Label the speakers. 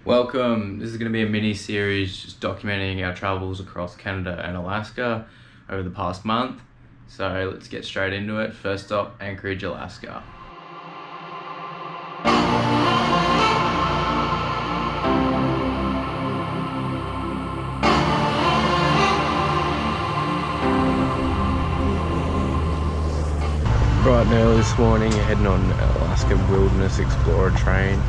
Speaker 1: Welcome. This is going to be a mini series just documenting our travels across Canada and Alaska over the past month. So let's get straight into it. First stop, Anchorage, Alaska. Bright and early this morning, heading on Alaska Wilderness Explorer train.